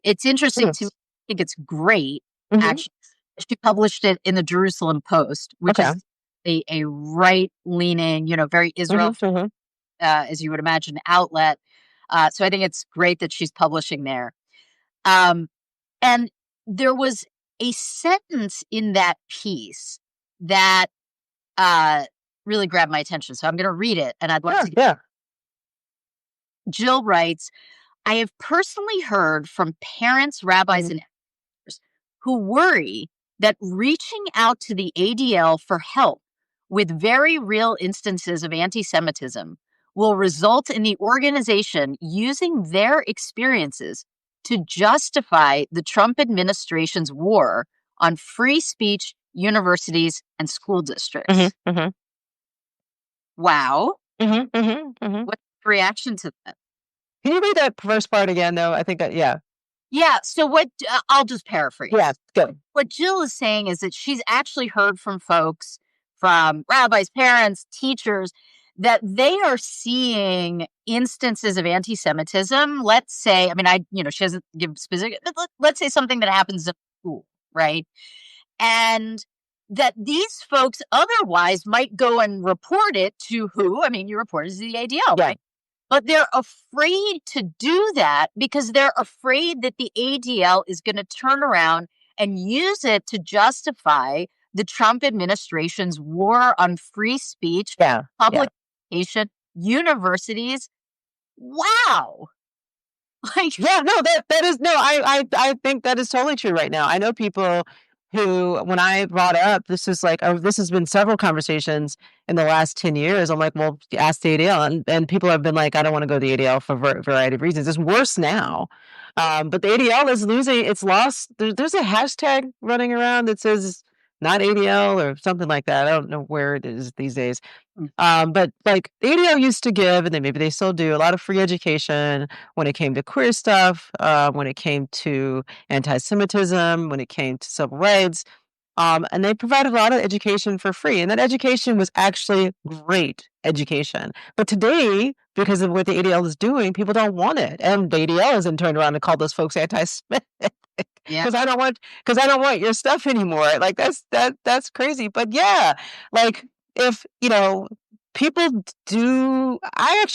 It's interesting to me. I think it's great. Actually, she published it in the Jerusalem Post, which is a right-leaning, very Israel, as you would imagine, outlet. So I think it's great that she's publishing there. And there was a sentence in that piece that really grabbed my attention. So I'm going to read it, and I'd love to. Yeah. Jill writes, I have personally heard from parents, rabbis, and educators who worry that reaching out to the ADL for help with very real instances of anti-Semitism will result in the organization using their experiences to justify the Trump administration's war on free speech, universities, and school districts. Wow. What's the reaction to that? Can you read that first part again, though? I think, Yeah, so what, I'll just paraphrase. Yeah, good. What Jill is saying is that she's actually heard from folks, from rabbis, parents, teachers, that they are seeing instances of anti-Semitism. Let's say, she doesn't give specific, but let's say something that happens in school, right? And that these folks otherwise might go and report it to who? You report it to the ADL, right? But they're afraid to do that because they're afraid that the ADL is going to turn around and use it to justify the Trump administration's war on free speech, public education, universities. Wow. I think that is totally true right now. I know people who, when I brought up, this has been several conversations in the last 10 years. I'm like, well, ask the ADL. And people have been like, I don't want to go to the ADL for a variety of reasons. It's worse now. But the ADL is losing, it's lost. There's a hashtag running around that says not ADL or something like that. I don't know where it is these days. But like the ADL used to give, and then maybe they still do, a lot of free education when it came to queer stuff, when it came to anti-Semitism, when it came to civil rights. And they provided a lot of education for free. And that education was actually great education. But today, because of what the ADL is doing, people don't want it. And the ADL hasn't turned around and called those folks anti-Semitic. Because I don't want your stuff anymore. Like that's crazy. But yeah, like if, people do, I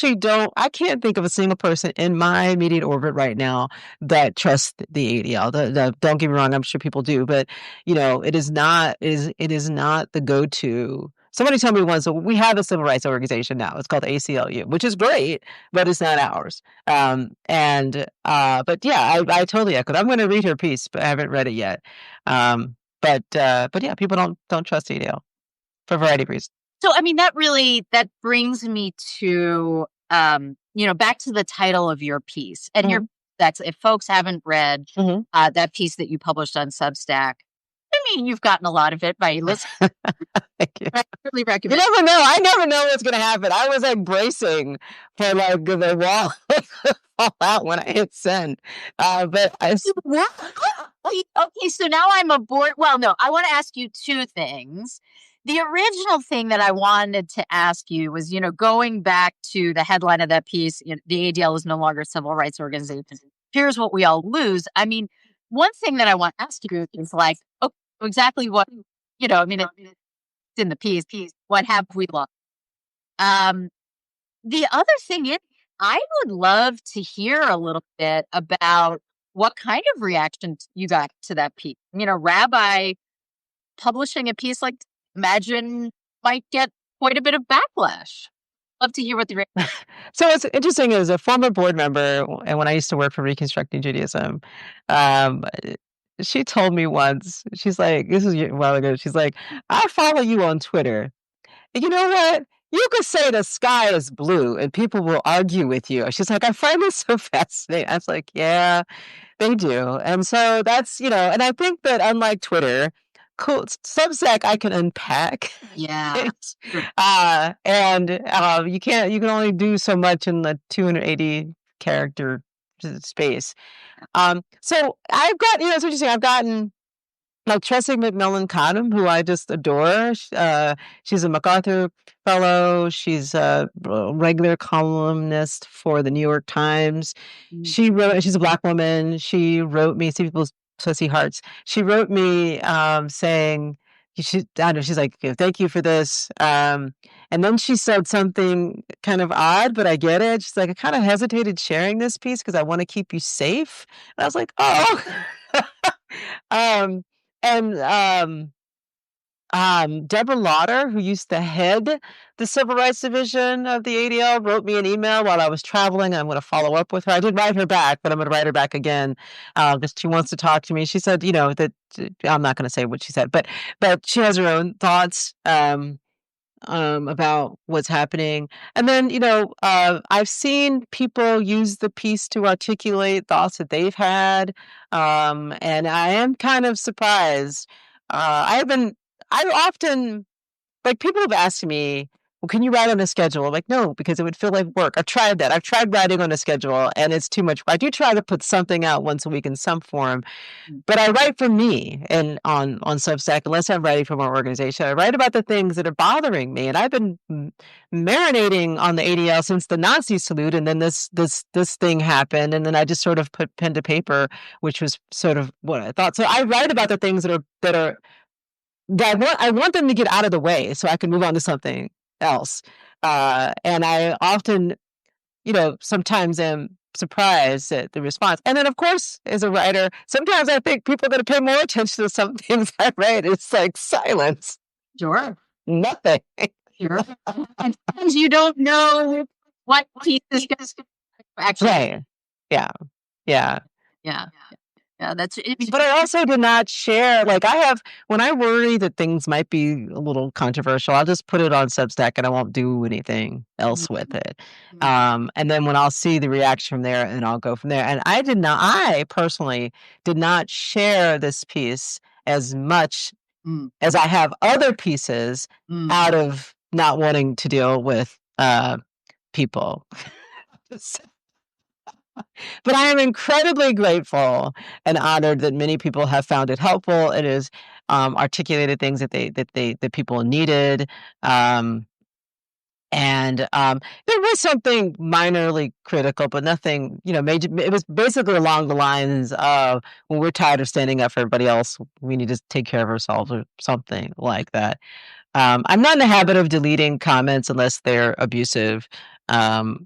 can't think of a single person in my immediate orbit right now that trusts the ADL. Don't get me wrong, I'm sure people do, but it is not the go-to. Somebody told me once, so we have a civil rights organization now. It's called ACLU, which is great, but it's not ours. But yeah, I totally echo. I'm going to read her piece, but I haven't read it yet. But yeah, people don't trust ADL for a variety of reasons. So, that brings me to, back to the title of your piece. And if folks haven't read that piece that you published on Substack, mean, you've gotten a lot of it by listening. Thank you. I really You recommend. never know. I never know what's going to happen. I was like bracing for like the wall fall out when I hit send. But Okay, so now I'm aboard. Well, no, I want to ask you two things. The original thing that I wanted to ask you was, going back to the headline of that piece, the ADL is no longer a civil rights organization. Here's what we all lose. I mean, one thing that I want to ask you is like, okay, exactly what, I mean, it's in the piece, what have we lost? The other thing is, I would love to hear a little bit about what kind of reaction you got to that piece. Rabbi publishing a piece like, imagine, might get quite a bit of backlash. Love to hear what the So what's interesting is a former board member, and when I used to work for Reconstructing Judaism, she told me once, she's like, this was a while ago, she's like, I follow you on Twitter. And you know what? You could say the sky is blue and people will argue with you. She's like, I find this so fascinating. I was like, yeah, they do. And so that's, and I think that unlike Twitter, cool Substack I can unpack. Yeah. And you can only do so much in the 280 character space. So I've got, it's interesting. I've gotten like Tressie McMillan Cottom, who I just adore. She's a MacArthur Fellow. She's a regular columnist for the New York Times. She's a Black woman. She wrote me, See People's Pussy Hearts. She wrote me saying, I don't know, she's like, thank you for this. And then she said something kind of odd, but I get it. She's like, I kind of hesitated sharing this piece because I want to keep you safe. And I was like, oh. And Deborah Lauder, who used to head the Civil Rights Division of the ADL, wrote me an email while I was traveling. I'm going to follow up with her. I did write her back, but I'm going to write her back again because she wants to talk to me. She said, that I'm not going to say what she said, but she has her own thoughts about what's happening. And then, I've seen people use the piece to articulate thoughts that they've had. And I am kind of surprised. I often, like, people have asked me, well, can you write on a schedule? I'm like, no, because it would feel like work. I've tried that. I've tried writing on a schedule and it's too much. I do try to put something out once a week in some form, but I write for me and on Substack, unless I'm writing for my organization. I write about the things that are bothering me. And I've been marinating on the ADL since the Nazi salute. And then this thing happened. And then I just sort of put pen to paper, which was sort of what I thought. So I write about the things that I want them to get out of the way so I can move on to something else. And I often, sometimes am surprised at the response. And then, of course, as a writer, sometimes I think people are going to pay more attention to some things I write. It's like silence. Sure. Nothing. Sure. And sometimes you don't know what piece is going to actually. Right. Yeah. Yeah. Yeah. Yeah, that's it. But I also did not share, when I worry that things might be a little controversial, I'll just put it on Substack and I won't do anything else with it. And then when I'll see the reaction from there, and I'll go from there. And I personally did not share this piece as much as I have other pieces out of not wanting to deal with people. But I am incredibly grateful and honored that many people have found it helpful. It has articulated things that people needed. And there was something minorly critical, but nothing, major. It was basically along the lines of, when we're tired of standing up for everybody else, we need to take care of ourselves, or something like that. I'm not in the habit of deleting comments unless they're abusive. So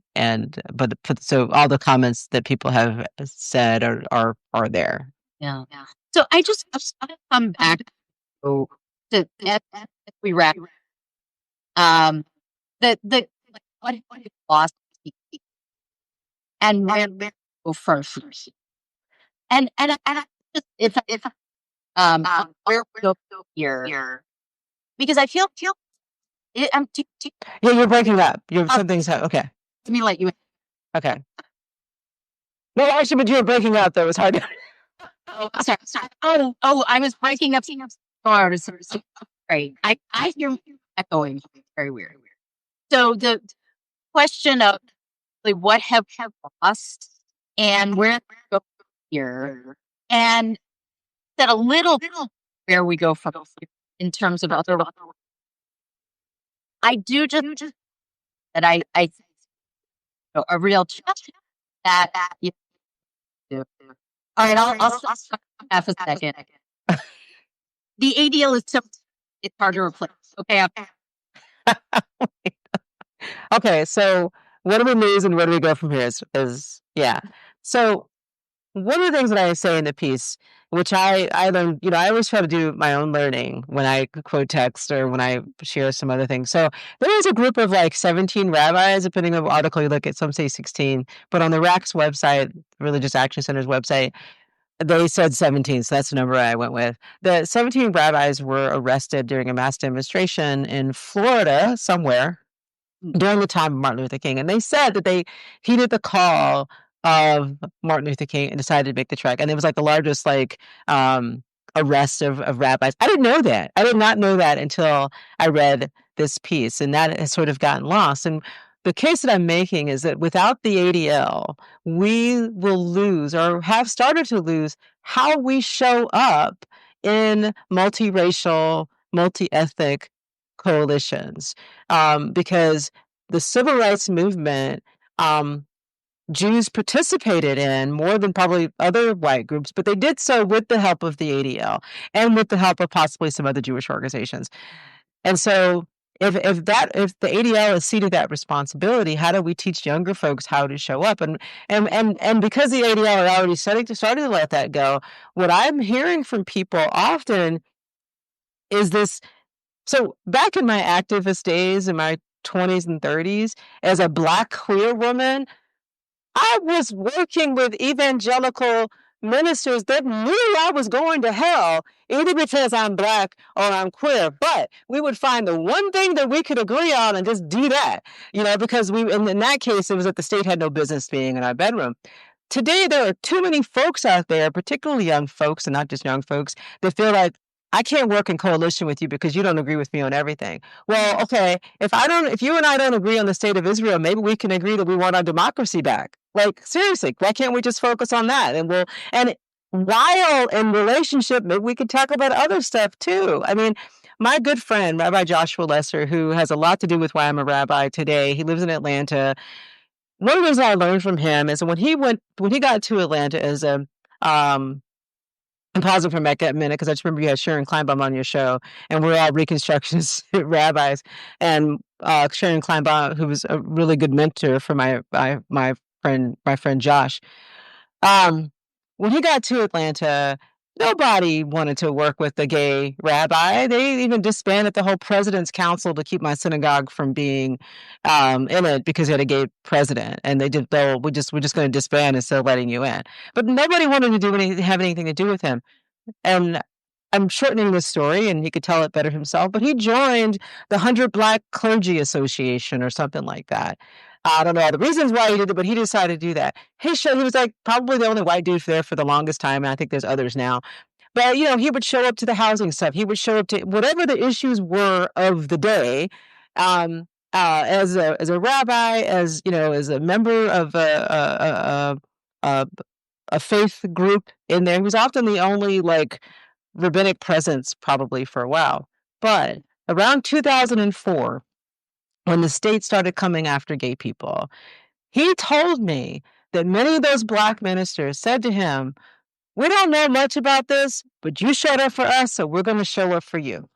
all the comments that people have said are there. Yeah. So I just want to come back to as we wrap. The what lost and where go first. And I just if where we go here, because I feel I'm Yeah, you're breaking up. Something's okay. Let me let you. Okay. No, actually, but you were breaking up. That was hard. Oh, sorry. Oh, I was breaking up. or right. I hear echoing. Very weird. So the question of like, what have lost and where to go here, and that a little where we go from here in terms of other. I do just that I a real that you do. All right, I'll stop half a second. The ADL is so it's hard to replace. Okay, Okay, so what do we lose and where do we go from here is yeah. So one of the things that I say in the piece, which I learned, I always try to do my own learning when I quote text or when I share some other things. So there is a group of like 17 rabbis, depending on the article you look at, some say 16, but on the RAC's website, Religious Action Center's website, they said 17, so that's the number I went with. The 17 rabbis were arrested during a mass demonstration in Florida, somewhere, during the time of Martin Luther King. And they said that they heeded the call of Martin Luther King and decided to make the trek. And it was like the largest arrest of rabbis. I didn't know that. I did not know that until I read this piece. And that has sort of gotten lost. And the case that I'm making is that without the ADL, we will lose or have started to lose how we show up in multiracial, multi-ethnic coalitions. Because the civil rights movement, Jews participated in more than probably other white groups, but they did so with the help of the ADL and with the help of possibly some other Jewish organizations. And so if the ADL has ceded that responsibility, how do we teach younger folks how to show up? And because the ADL are already starting to let that go, what I'm hearing from people often is this. So back in my activist days, in my 20s and 30s, as a Black queer woman, I was working with evangelical ministers that knew I was going to hell, either because I'm Black or I'm queer. But we would find the one thing that we could agree on and just do that, because in that case, it was that the state had no business being in our bedroom. Today, there are too many folks out there, particularly young folks, and not just young folks, that feel like I can't work in coalition with you because you don't agree with me on everything. Well, okay, if you and I don't agree on the state of Israel, maybe we can agree that we want our democracy back. Like, seriously, why can't we just focus on that? And while in relationship, maybe we could talk about other stuff too. I mean, my good friend, Rabbi Joshua Lesser, who has a lot to do with why I'm a rabbi today, he lives in Atlanta. One of the things I learned from him is when he got to Atlanta as a, I'm pausing for a minute because I just remember you had Sharon Kleinbaum on your show, and we're all Reconstructionist rabbis. And Sharon Kleinbaum, who was a really good mentor for my friend Josh, when he got to Atlanta, nobody wanted to work with the gay rabbi. They even disbanded the whole president's council to keep my synagogue from being in it because he had a gay president. And they did, we're just going to disband instead of letting you in. But nobody wanted to have anything to do with him. And I'm shortening this story, and he could tell it better himself, but he joined the 100 Black Clergy Association or something like that. I don't know all the reasons why he did it, but he decided to do that. He was like probably the only white dude there for the longest time, and I think there's others now. But, he would show up to the housing stuff. He would show up to whatever the issues were of the day. As a rabbi, as a member of a faith group in there, he was often the only rabbinic presence probably for a while. But around 2004, when the state started coming after gay people, he told me that many of those Black ministers said to him, "We don't know much about this, but you showed up for us, so we're going to show up for you."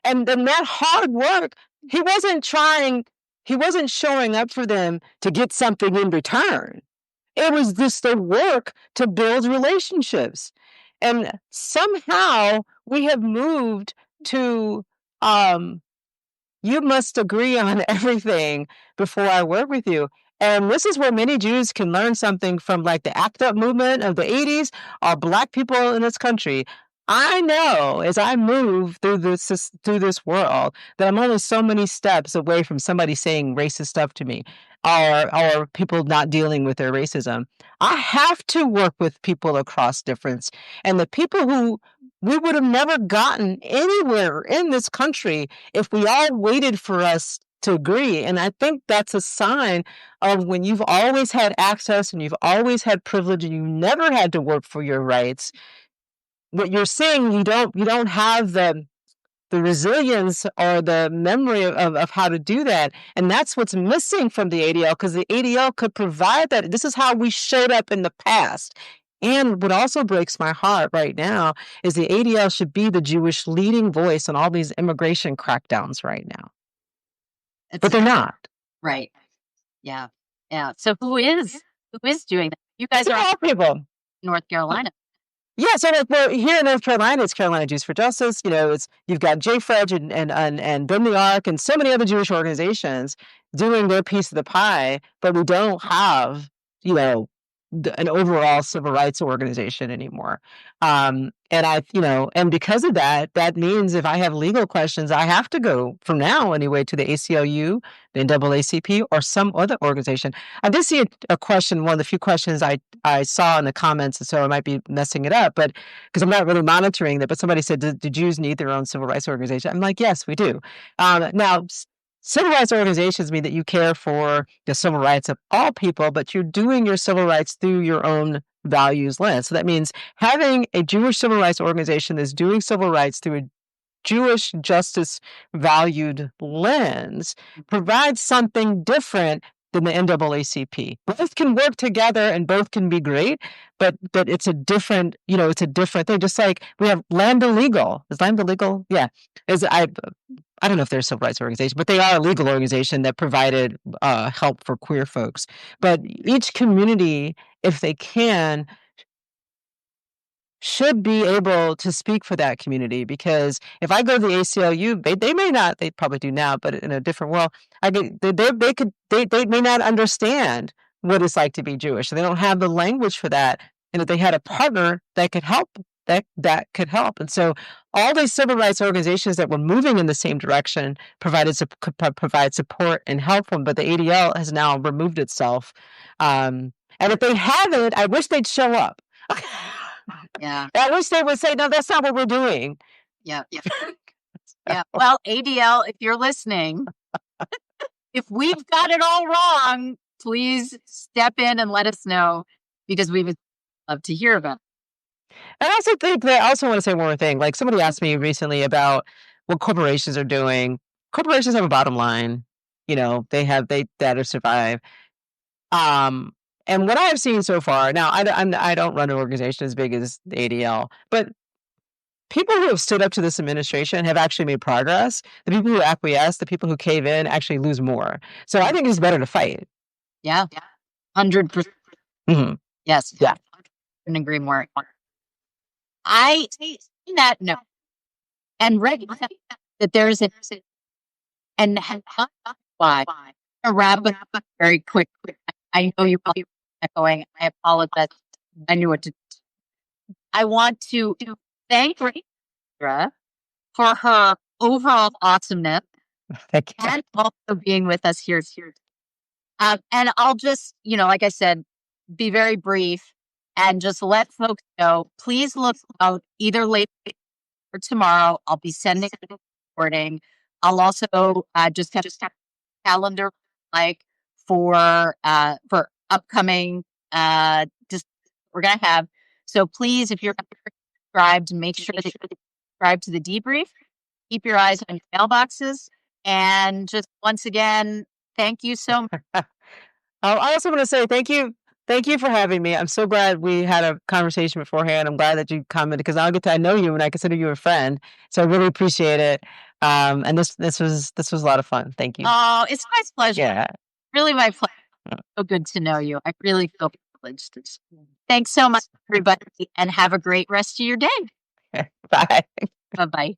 And then that hard work, he wasn't showing up for them to get something in return. It was just the work to build relationships. And somehow we have moved to, you must agree on everything before I work with you. And this is where many Jews can learn something from the ACT UP movement of the 80s or Black people in this country. I know as I move through this world that I'm only so many steps away from somebody saying racist stuff to me. or people not dealing with their racism. I have to work with people across difference. And the people who we would have never gotten anywhere in this country if we all waited for us to agree. And I think that's a sign of when you've always had access and you've always had privilege and you never had to work for your rights. What you're seeing, you don't have the resilience or the memory of how to do that. And that's what's missing from the ADL, because the ADL could provide that. This is how we showed up in the past. And what also breaks my heart right now is the ADL should be the Jewish leading voice on all these immigration crackdowns right now. But they're not. Right. Yeah. Yeah. So who is doing that? You guys are all people. North Carolina. Yeah, so here in North Carolina, it's Carolina Jews for Justice. You've got JFREJ and Bring the Ark and so many other Jewish organizations doing their piece of the pie, but we don't have, an overall civil rights organization anymore. And because of that, that means if I have legal questions, I have to go from now anyway to the ACLU, the NAACP, or some other organization. I did see a question, one of the few questions I saw in the comments, and so I might be messing it up, but because I'm not really monitoring that, but somebody said, do Jews need their own civil rights organization? I'm like, yes, we do. Now, civil rights organizations mean that you care for the civil rights of all people, but you're doing your civil rights through your own values lens. So that means having a Jewish civil rights organization that's doing civil rights through a Jewish justice valued lens provides something different than the NAACP. Both can work together and both can be great, but it's a different, it's a different thing. Just like we have Lambda Legal. Is Lambda Legal? Yeah. I don't know if they're a civil rights organization, but they are a legal organization that provided help for queer folks. But each community, if they can, should be able to speak for that community, because if I go to the ACLU, they may not, they probably do now, but in a different world, they may not understand what it's like to be Jewish. They don't have the language for that. And if they had a partner that could help, that could help. And so all these civil rights organizations that were moving in the same direction could provide support and help them, but the ADL has now removed itself. And if they haven't, I wish they'd show up. Yeah. I wish they would say, no, that's not what we're doing. Yeah. Yeah. Yeah. Well, ADL, if you're listening, if we've got it all wrong, please step in and let us know, because we would love to hear about it. And I also think that I also want to say one more thing. Like, somebody asked me recently about what corporations are doing. Corporations have a bottom line. They to survive. And what I've seen so far, now I don't run an organization as big as the ADL, but people who have stood up to this administration have actually made progress. The people who acquiesce, the people who cave in, actually lose more. So I think it's better to fight. Yeah, 100%. Mm-hmm. Yes, yeah, I couldn't agree more. I see that note and recognize that there's a and why a wrap up very quick. I know you probably echoing. I apologize. I knew what to do. I want to thank Sandra for her overall awesomeness and also being with us here. And I'll just, like I said, be very brief and just let folks know, please look out either late or tomorrow. I'll be sending a recording. I'll also just have a calendar for upcoming just we're gonna have. So please, if you're subscribed, make sure that you subscribe to the debrief. Keep your eyes on your mailboxes, and just once again, thank you so much. I also want to say thank you. Thank you for having me. I'm so glad we had a conversation beforehand. I'm glad that you commented, because I'll get to know you and I consider you a friend. So I really appreciate it. And this was a lot of fun. Thank you. Oh, it's my pleasure. Yeah. Really my pleasure. So good to know you. I really feel privileged. Thanks so much, everybody, and have a great rest of your day. Bye. Bye-bye.